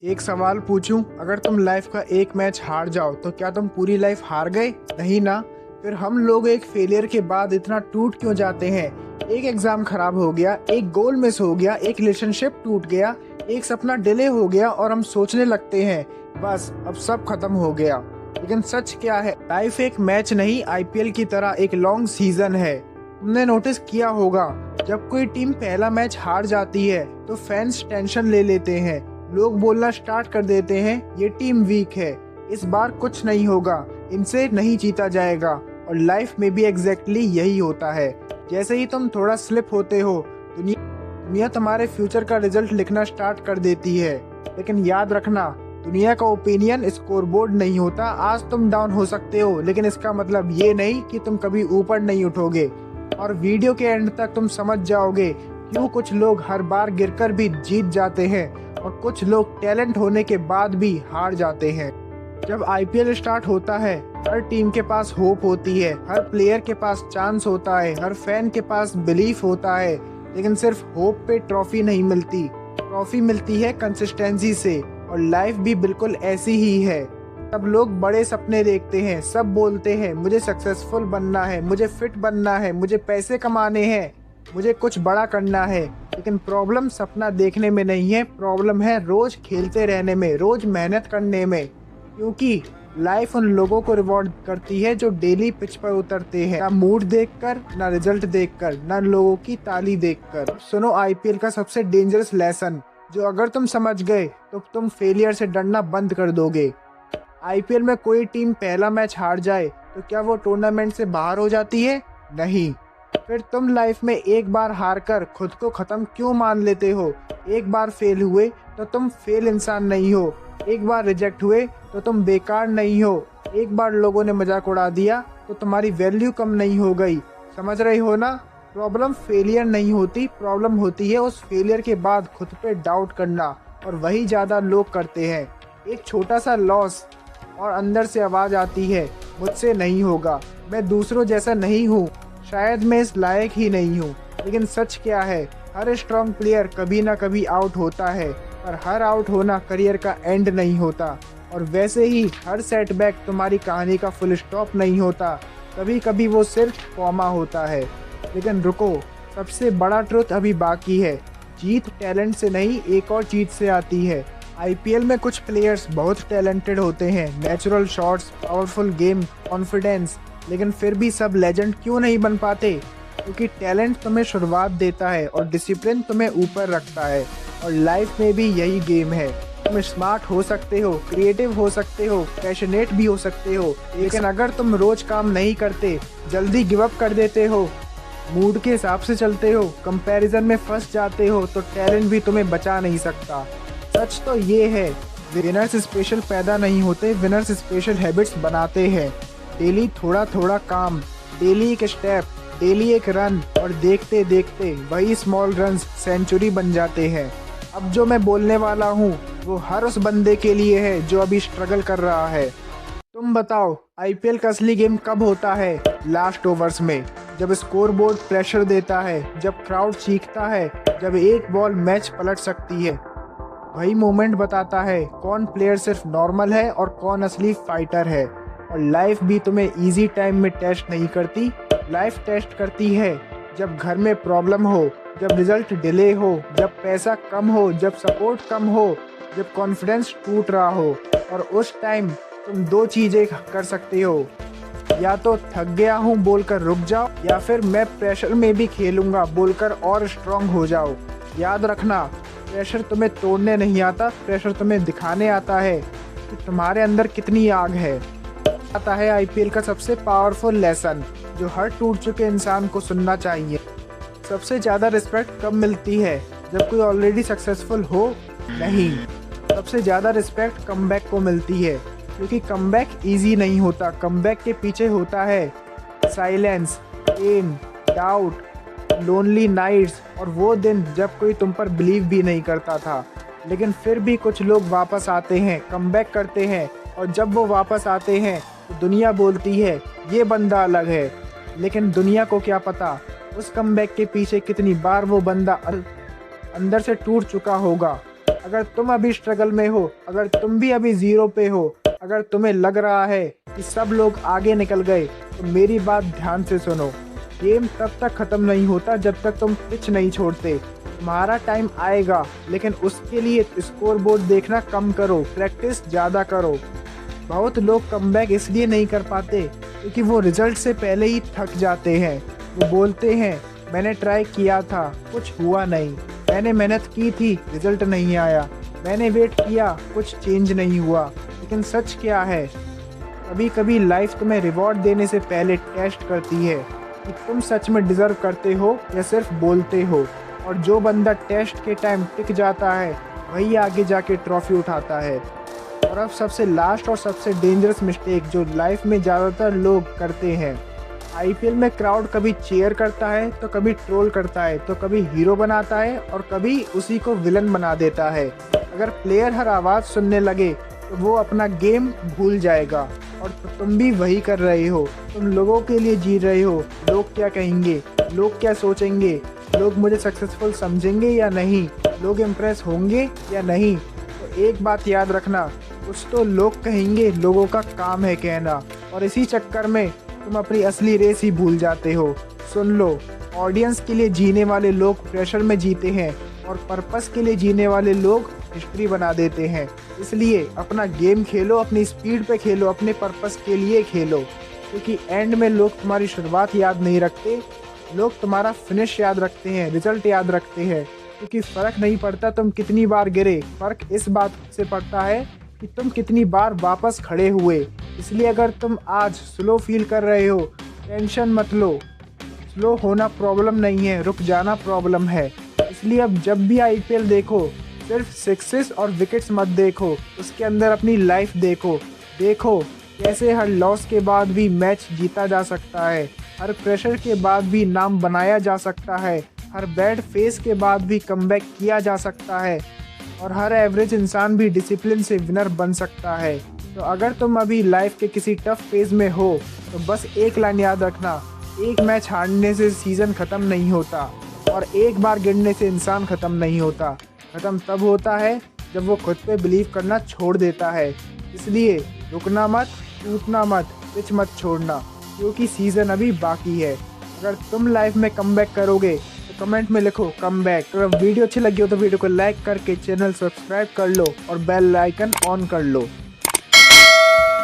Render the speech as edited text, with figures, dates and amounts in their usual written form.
एक सवाल पूछूं, अगर तुम लाइफ का एक मैच हार जाओ तो क्या तुम पूरी लाइफ हार गए? नहीं ना। फिर हम लोग एक फेलियर के बाद इतना टूट क्यों जाते हैं? एक एग्जाम खराब हो गया, एक गोल मिस हो गया, एक रिलेशनशिप टूट गया, एक सपना डिले हो गया और हम सोचने लगते हैं बस अब सब खत्म हो गया। लेकिन सच क्या है? लाइफ एक मैच नहीं, आईपीएल की तरह एक लॉन्ग सीजन है। तुमने नोटिस किया होगा, जब कोई टीम पहला मैच हार जाती है तो फैंस टेंशन ले लेते हैं। लोग बोलना स्टार्ट कर देते हैं ये टीम वीक है, इस बार कुछ नहीं होगा, इनसे नहीं जीता जाएगा। और लाइफ में भी एग्जैक्टली यही होता है। जैसे ही तुम थोड़ा स्लिप होते हो, दुनिया तुम्हारे फ्यूचर का रिजल्ट लिखना स्टार्ट कर देती है। लेकिन याद रखना, दुनिया का ओपिनियन स्कोरबोर्ड नहीं होता। आज तुम डाउन हो सकते हो, लेकिन इसका मतलब ये नहीं कि तुम कभी ऊपर नहीं उठोगे। और वीडियो के एंड तक तुम समझ जाओगे क्यों कुछ लोग हर बार गिरकर भी जीत जाते हैं और कुछ लोग टैलेंट होने के बाद भी हार जाते हैं। जब आईपीएल स्टार्ट होता है, हर टीम के पास होप होती है, हर प्लेयर के पास चांस होता है, हर फैन के पास बिलीफ होता है। लेकिन सिर्फ होप पे ट्रॉफी नहीं मिलती, ट्रॉफी मिलती है कंसिस्टेंसी से। और लाइफ भी बिल्कुल ऐसी ही है। सब लोग बड़े सपने देखते हैं, सब बोलते हैं मुझे सक्सेसफुल बनना है, मुझे फिट बनना है, मुझे पैसे कमाने हैं, मुझे कुछ बड़ा करना है। लेकिन प्रॉब्लम सपना देखने में नहीं है, प्रॉब्लम है रोज खेलते रहने में, रोज मेहनत करने में। क्योंकि लाइफ उन लोगों को रिवॉर्ड करती है जो डेली पिच पर उतरते हैं, ना मूड देखकर, ना रिजल्ट देखकर, ना लोगों की ताली देखकर। सुनो आईपीएल का सबसे डेंजरस लेसन, जो अगर तुम समझ गए तो तुम फेलियर से डरना बंद कर दोगे। आईपीएल में कोई टीम पहला मैच हार जाए तो क्या वो टूर्नामेंट से बाहर हो जाती है? नहीं। फिर तुम लाइफ में एक बार हार कर खुद को खत्म क्यों मान लेते हो? एक बार फेल हुए तो तुम फेल इंसान नहीं हो, एक बार रिजेक्ट हुए तो तुम बेकार नहीं हो, एक बार लोगों ने मजाक उड़ा दिया तो तुम्हारी वैल्यू कम नहीं हो गई। समझ रहे हो ना? प्रॉब्लम फेलियर नहीं होती, प्रॉब्लम होती है उस फेलियर के बाद खुद पे डाउट करना, और वही ज्यादा लोग करते हैं। एक छोटा सा लॉस और अंदर से आवाज आती है मुझसे नहीं होगा, मैं दूसरों जैसा नहीं हूँ, शायद मैं इस लायक ही नहीं हूँ। लेकिन सच क्या है? हर स्ट्रॉन्ग प्लेयर कभी ना कभी आउट होता है, पर हर आउट होना करियर का एंड नहीं होता। और वैसे ही हर सेटबैक तुम्हारी कहानी का फुल स्टॉप नहीं होता, कभी कभी वो सिर्फ कॉमा होता है। लेकिन रुको, सबसे बड़ा ट्रुथ अभी बाकी है। जीत टैलेंट से नहीं, एक और चीज से आती है। आईपीएल में कुछ प्लेयर्स बहुत टैलेंटेड होते हैं, natural shots, powerful game, confidence, लेकिन फिर भी सब लेजेंड क्यों नहीं बन पाते? क्योंकि टैलेंट तुम्हें शुरुआत देता है और डिसिप्लिन तुम्हें ऊपर रखता है। और लाइफ में भी यही गेम है। तुम स्मार्ट हो सकते हो, क्रिएटिव हो सकते हो, पैशनेट भी हो सकते हो, लेकिन अगर तुम रोज काम नहीं करते, जल्दी गिव अप कर देते हो, मूड के हिसाब से चलते हो, कंपैरिजन में फंस जाते हो, तो टैलेंट भी तुम्हें बचा नहीं सकता। सच तो ये है, विनर्स स्पेशल पैदा नहीं होते, विनर्स स्पेशल हैबिट्स बनाते हैं। डेली थोड़ा थोड़ा काम, डेली एक स्टेप, डेली एक रन, और देखते देखते वही स्मॉल रन्स सेंचुरी बन जाते हैं। अब जो मैं बोलने वाला हूँ वो हर उस बंदे के लिए है जो अभी स्ट्रगल कर रहा है। तुम बताओ, आईपीएल का असली गेम कब होता है? लास्ट ओवर्स में, जब स्कोर बोर्ड प्रेशर देता है, जब क्राउड चीखता है, जब एक बॉल मैच पलट सकती है। वही मोमेंट बताता है कौन प्लेयर सिर्फ नॉर्मल है और कौन असली फाइटर है। और लाइफ भी तुम्हें इजी टाइम में टेस्ट नहीं करती, लाइफ टेस्ट करती है जब घर में प्रॉब्लम हो, जब रिजल्ट डिले हो, जब पैसा कम हो, जब सपोर्ट कम हो, जब कॉन्फिडेंस टूट रहा हो। और उस टाइम तुम दो चीजें कर सकते हो, या तो थक गया हूँ बोलकर रुक जाओ, या फिर मैं प्रेशर में भी खेलूंगा बोलकर और स्ट्रांग हो जाओ। याद रखना, प्रेशर तुम्हें तोड़ने नहीं आता, प्रेशर तुम्हें दिखाने आता है कि तुम्हारे अंदर कितनी आग है। आता है आईपीएल का सबसे पावरफुल लेसन जो हर टूट चुके इंसान को सुनना चाहिए। सबसे ज्यादा रिस्पेक्ट कब मिलती है? जब कोई ऑलरेडी सक्सेसफुल हो? नहीं। सबसे ज्यादा रिस्पेक्ट कमबैक को मिलती है, क्योंकि कमबैक इजी नहीं होता, कमबैक के पीछे होता है silence, pain, doubt, lonely nights, और वो दिन जब कोई तुम पर बिलीव भी नहीं करता था। लेकिन फिर भी कुछ लोग वापस आते हैं, कमबैक करते हैं, और जब वो वापस आते हैं तो दुनिया बोलती है ये बंदा अलग है। लेकिन दुनिया को क्या पता उस कमबैक के पीछे कितनी बार वो बंदा अंदर से टूट चुका होगा। अगर तुम अभी स्ट्रगल में हो, अगर तुम भी अभी जीरो पे हो, अगर तुम्हें लग रहा है कि सब लोग आगे निकल गए, तो मेरी बात ध्यान से सुनो। गेम तब तक खत्म नहीं होता जब तक तुम पिच नहीं छोड़ते। तुम्हारा टाइम आएगा, लेकिन उसके लिए स्कोर बोर्ड देखना कम करो, प्रैक्टिस ज़्यादा करो। बहुत लोग कमबैक इसलिए नहीं कर पाते क्योंकि वो रिजल्ट से पहले ही थक जाते हैं। वो बोलते हैं मैंने ट्राई किया था, कुछ हुआ नहीं, मैंने मेहनत की थी, रिजल्ट नहीं आया, मैंने वेट किया, कुछ चेंज नहीं हुआ। लेकिन सच क्या है, कभी कभी लाइफ तुम्हें रिवॉर्ड देने से पहले टेस्ट करती है कि तुम सच में डिजर्व करते हो या सिर्फ बोलते हो। और जो बंदा टेस्ट के टाइम टिक जाता है वही आगे जाके ट्रॉफी उठाता है। और अब सबसे लास्ट और सबसे डेंजरस मिस्टेक जो लाइफ में ज़्यादातर लोग करते हैं। आईपीएल में क्राउड कभी चीयर करता है, तो कभी ट्रोल करता है, तो कभी हीरो बनाता है और कभी उसी को विलन बना देता है। अगर प्लेयर हर आवाज़ सुनने लगे तो वो अपना गेम भूल जाएगा। और तुम भी वही कर रहे हो। तुम लोगों के लिए जी रहे हो। लोग क्या कहेंगे, लोग क्या सोचेंगे, लोग मुझे सक्सेसफुल समझेंगे या नहीं, लोग इम्प्रेस होंगे या नहीं। तो एक बात याद रखना, कुछ तो लोग कहेंगे, लोगों का काम है कहना। और इसी चक्कर में तुम अपनी असली रेस ही भूल जाते हो। सुन लो, ऑडियंस के लिए जीने वाले लोग प्रेशर में जीते हैं और पर्पस के लिए जीने वाले लोग हिस्ट्री बना देते हैं। इसलिए अपना गेम खेलो, अपनी स्पीड पे खेलो, अपने पर्पस के लिए खेलो। क्योंकि एंड में लोग तुम्हारी शुरुआत याद नहीं रखते, लोग तुम्हारा फिनिश याद रखते हैं, रिजल्ट याद रखते हैं। क्योंकि फ़र्क नहीं पड़ता तुम कितनी बार गिरे, फ़र्क इस बात से पड़ता है कि तुम कितनी बार वापस खड़े हुए। इसलिए अगर तुम आज स्लो फील कर रहे हो, टेंशन मत लो। स्लो होना प्रॉब्लम नहीं है, रुक जाना प्रॉब्लम है। इसलिए अब जब भी आईपीएल देखो, सिर्फ सिक्सेस और विकेट्स मत देखो, उसके अंदर अपनी लाइफ देखो। देखो कैसे हर लॉस के बाद भी मैच जीता जा सकता है, हर प्रेशर के बाद भी नाम बनाया जा सकता है, हर बैड फेस के बाद भी कमबैक किया जा सकता है, और हर एवरेज इंसान भी डिसिप्लिन से विनर बन सकता है। तो अगर तुम अभी लाइफ के किसी टफ फेज में हो, तो बस एक लाइन याद रखना, एक मैच हारने से सीज़न ख़त्म नहीं होता और एक बार गिरने से इंसान ख़त्म नहीं होता। ख़त्म तब होता है जब वो खुद पे बिलीव करना छोड़ देता है। इसलिए रुकना मत, टूटना मत, पिच मत छोड़ना, क्योंकि सीज़न अभी बाकी है। अगर तुम लाइफ में कमबैक करोगे तो कमेंट में लिखो कमबैक। अगर वीडियो अच्छी लगी हो तो वीडियो को लाइक करके चैनल सब्सक्राइब कर लो और बेल आइकन ऑन कर लो।